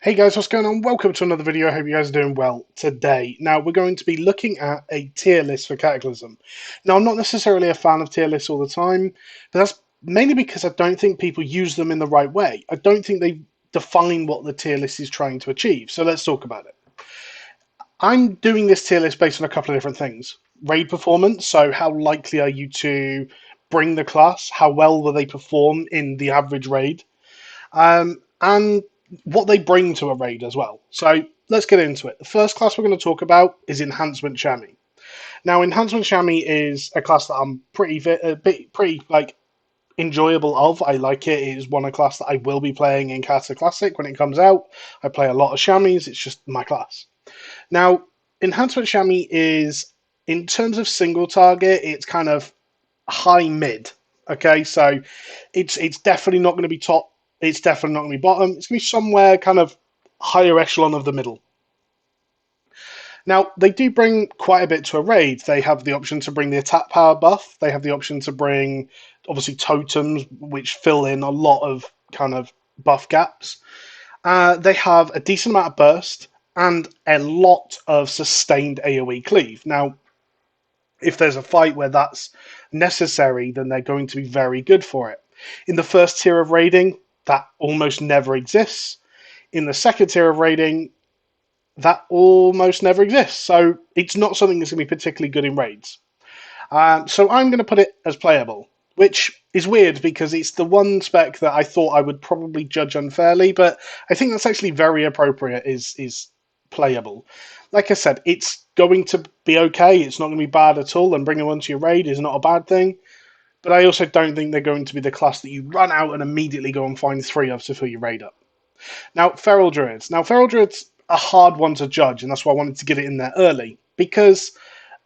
Hey guys, what's going on? Welcome to another video. I hope you guys are doing well today. Now, we're going to be looking at a tier list for Cataclysm. Now, I'm not necessarily a fan of tier lists all the time, but that's mainly because I don't think people use them in the right way. I don't think they define what the tier list is trying to achieve. So let's talk about it. I'm doing this tier list based on a couple of different things. Raid performance, so how likely are you to bring the class? How well will they perform in the average raid? And what they bring to a raid as well. So let's get into it. The first class we're going to talk about is Enhancement Chamois. Now, Enhancement Chamois is a class that I'm pretty like enjoyable of. I like it. It is one of class that I will be playing in Cataclysm when it comes out. I play a lot of Chamois. It's just my class. Now, Enhancement Chamois is, in terms of single target, it's kind of high mid. Okay, so it's definitely not going to be top. It's definitely not going to be bottom. It's going to be somewhere kind of higher echelon of the middle. Now, they do bring quite a bit to a raid. They have the option to bring the attack power buff. They have the option to bring, obviously, totems, which fill in a lot of kind of buff gaps. They have a decent amount of burst and a lot of sustained AoE cleave. Now, if there's a fight where that's necessary, then they're going to be very good for it. In the first tier of raiding, that almost never exists. In the second tier of raiding, that almost never exists. So it's not something that's going to be particularly good in raids. So I'm going to put it as playable, which is weird because it's the one spec that I thought I would probably judge unfairly, but I think that's actually very appropriate. Is playable. Like I said, it's going to be okay. It's not going to be bad at all, and bringing one to your raid is not a bad thing. But I also don't think they're going to be the class that you run out and immediately go and find three of to fill your raid up. Now, Feral Druids. Now, Feral Druids a hard one to judge, and that's why I wanted to get it in there early. Because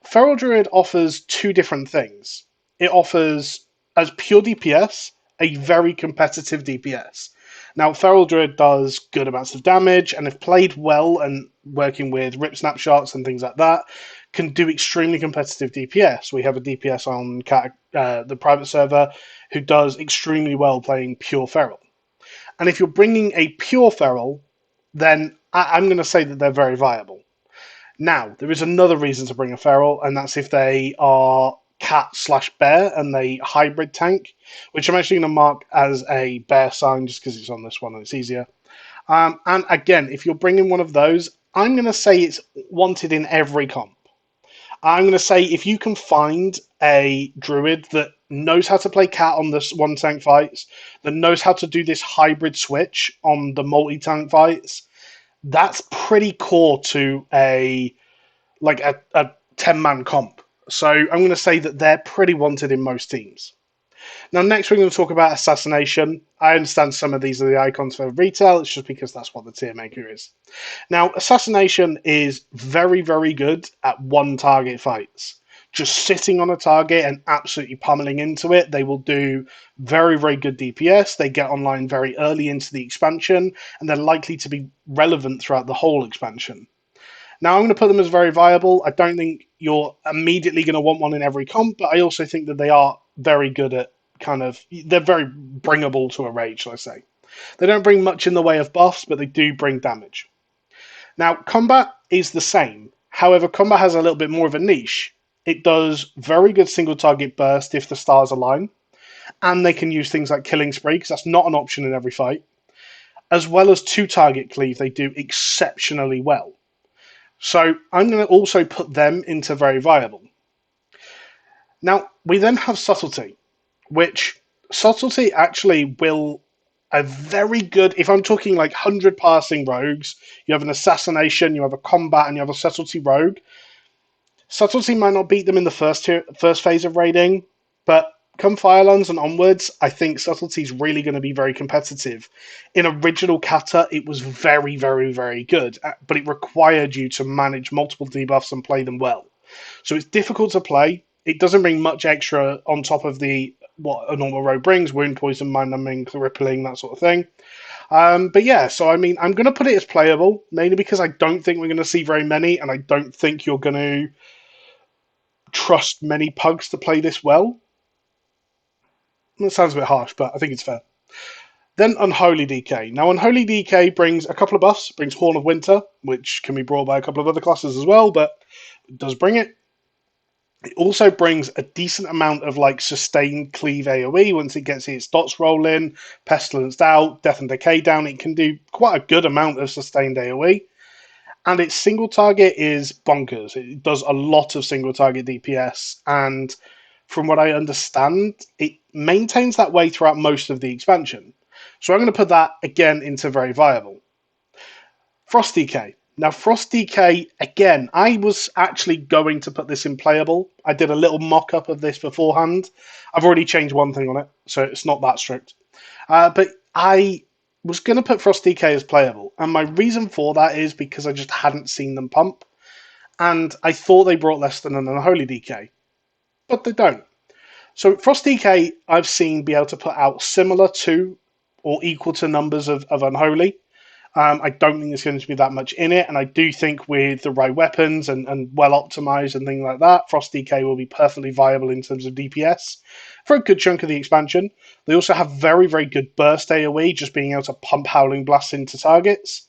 Feral Druid offers two different things. It offers, as pure DPS, a very competitive DPS. Now, Feral Druid does good amounts of damage, and if played well and working with rip snapshots and things like that, can do extremely competitive DPS. We have a DPS on the private server who does extremely well playing pure Feral. And if you're bringing a pure Feral, then I'm going to say that they're very viable. Now, there is another reason to bring a Feral, and that's if they are cat/bear and they hybrid tank, which I'm actually going to mark as a bear sign just because it's on this one and it's easier. And again, if you're bringing one of those, I'm going to say it's wanted in every comp. I'm going to say if you can find a druid that knows how to play cat on the one tank fights, that knows how to do this hybrid switch on the multi tank fights, that's pretty core to a 10-man comp. So I'm going to say that they're pretty wanted in most teams. Now, next we're going to talk about Assassination. I understand some of these are the icons for retail. It's just because that's what the tier maker is. Now, Assassination is very, very good at one target fights. Just sitting on a target and absolutely pummeling into it. They will do very, very good DPS. They get online very early into the expansion, and they're likely to be relevant throughout the whole expansion. Now, I'm going to put them as very viable. I don't think you're immediately going to want one in every comp, but I also think that they are very good at they're very bringable to a raid, shall I say. They don't bring much in the way of buffs, but they do bring damage. Now, combat is the same. However, combat has a little bit more of a niche. It does very good single target burst if the stars align, and they can use things like Killing Spree, because that's not an option in every fight. As well as two target cleave, they do exceptionally well. So I'm going to also put them into very viable. Now, we then have Subtlety, which Subtlety actually will a very good, if I'm talking like 100 passing rogues, you have an Assassination, you have a Combat, and you have a Subtlety rogue. Subtlety might not beat them in the first phase of raiding, but come Firelands and onwards, I think Subtlety is really going to be very competitive. In original Kata, it was very, very, very good, but it required you to manage multiple debuffs and play them well. So it's difficult to play. It doesn't bring much extra on top of what a normal rogue brings: wound poison, mind numbing, crippling, that sort of thing. But yeah, so I mean, I'm going to put it as playable, mainly because I don't think we're going to see very many, and I don't think you're going to trust many pugs to play this well. That sounds a bit harsh, but I think it's fair. Then Unholy DK. Now, Unholy DK brings a couple of buffs. Brings Horn of Winter, which can be brought by a couple of other classes as well, but it does bring it. It also brings a decent amount of like sustained cleave AoE once it gets its dots rolling, Pestilence out, Death and Decay down. It can do quite a good amount of sustained AoE. And its single target is bonkers. It does a lot of single target DPS, and from what I understand, it maintains that way throughout most of the expansion. So I'm going to put that again into very viable. Frost DK. Now, Frost DK, again, I was actually going to put this in playable. I did a little mock up of this beforehand. I've already changed one thing on it, so it's not that strict. But I was going to put Frost DK as playable, and my reason for that is because I just hadn't seen them pump, and I thought they brought less than an Unholy DK, but they don't. So Frost DK, I've seen be able to put out similar to or equal to numbers of Unholy. I don't think there's going to be that much in it, and I do think with the right weapons and well optimized and things like that, Frost DK will be perfectly viable in terms of DPS for a good chunk of the expansion. They also have very, very good burst AoE, just being able to pump Howling Blast into targets.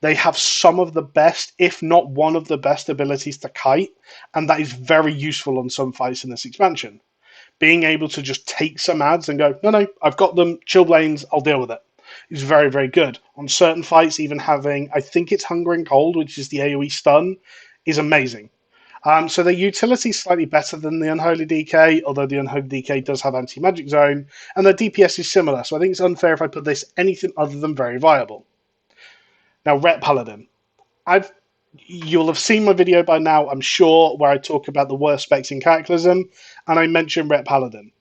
They have some of the best, if not one of the best abilities to kite, and that is very useful on some fights in this expansion. Being able to just take some ads and go, no, I've got them, chill lanes, I'll deal with it. Is very, very good. On certain fights, even having, I think it's Hunger and Cold, which is the AoE stun, is amazing. So their utility is slightly better than the Unholy DK, although the Unholy DK does have anti-magic zone, and their DPS is similar, so I think it's unfair if I put this anything other than very viable. Now, Ret Paladin. You'll have seen my video by now, I'm sure, where I talk about the worst specs in Cataclysm, and I mentioned Ret Paladin.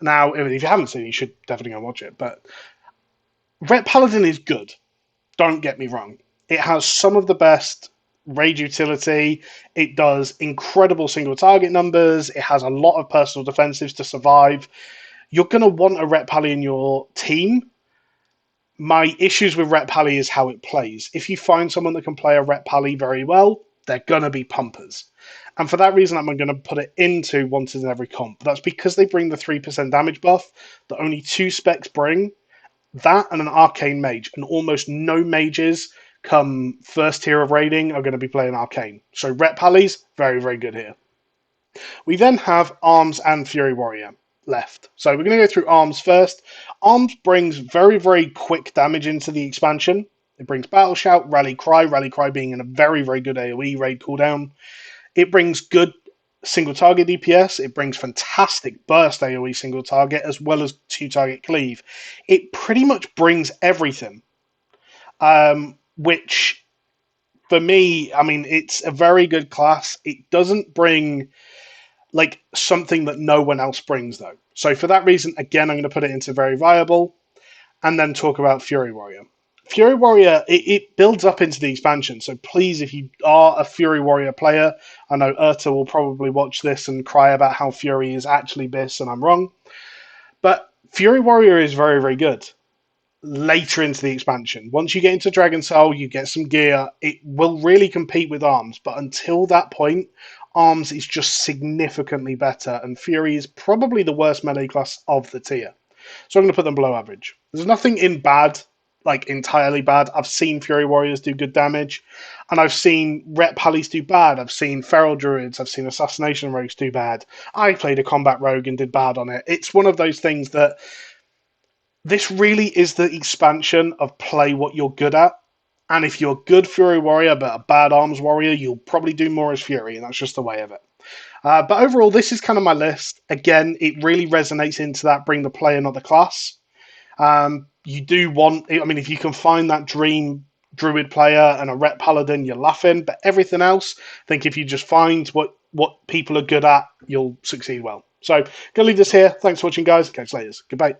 Now, if you haven't seen it, you should definitely go and watch it, but Ret Paladin is good. Don't get me wrong. It has some of the best raid utility. It does incredible single target numbers. It has a lot of personal defensives to survive. You're going to want a Ret Pally in your team. My issues with Ret Pally is how it plays. If you find someone that can play a Ret Pally very well, they're going to be pumpers. And for that reason, I'm going to put it into Wanted in every comp. That's because they bring the 3% damage buff that only 2 specs bring. That and an Arcane Mage, and almost no mages come first tier of raiding are going to be playing Arcane. So Ret Pallies, very, very good here. We then have Arms and Fury Warrior left. So we're going to go through Arms first. Arms brings very, very quick damage into the expansion. It brings Battle Shout, Rally Cry being in a very, very good AoE raid cooldown. It brings good single target DPS. It brings fantastic burst AoE single target as well as 2 target cleave. It pretty much brings everything, which for me, I mean, it's a very good class. It doesn't bring like something that no one else brings though. So for that reason, again, I'm going to put it into very viable and then talk about Fury Warrior. Fury Warrior, it builds up into the expansion, so please, if you are a Fury Warrior player, I know Urta will probably watch this and cry about how Fury is actually Biss and I'm wrong, but Fury Warrior is very, very good later into the expansion. Once you get into Dragon Soul, you get some gear, it will really compete with Arms, but until that point, Arms is just significantly better, and Fury is probably the worst melee class of the tier. So I'm going to put them below average. There's nothing in bad, like entirely bad. I've seen Fury Warriors do good damage, and I've seen Ret Pallies do bad. I've seen Feral Druids, I've seen Assassination Rogues do bad. I played a Combat Rogue and did bad on it. It's one of those things that this really is the expansion of play what you're good at. And if you're a good Fury Warrior but a bad Arms Warrior, you'll probably do more as Fury, and that's just the way of it. But overall, this is kind of my list. Again, it really resonates into that bring the player, not the class. You do want, I mean, if you can find that dream Druid player and a Ret Paladin, you're laughing. But everything else, I think if you just find what people are good at, you'll succeed well. So, going to leave this here. Thanks for watching, guys. Catch you later. Goodbye.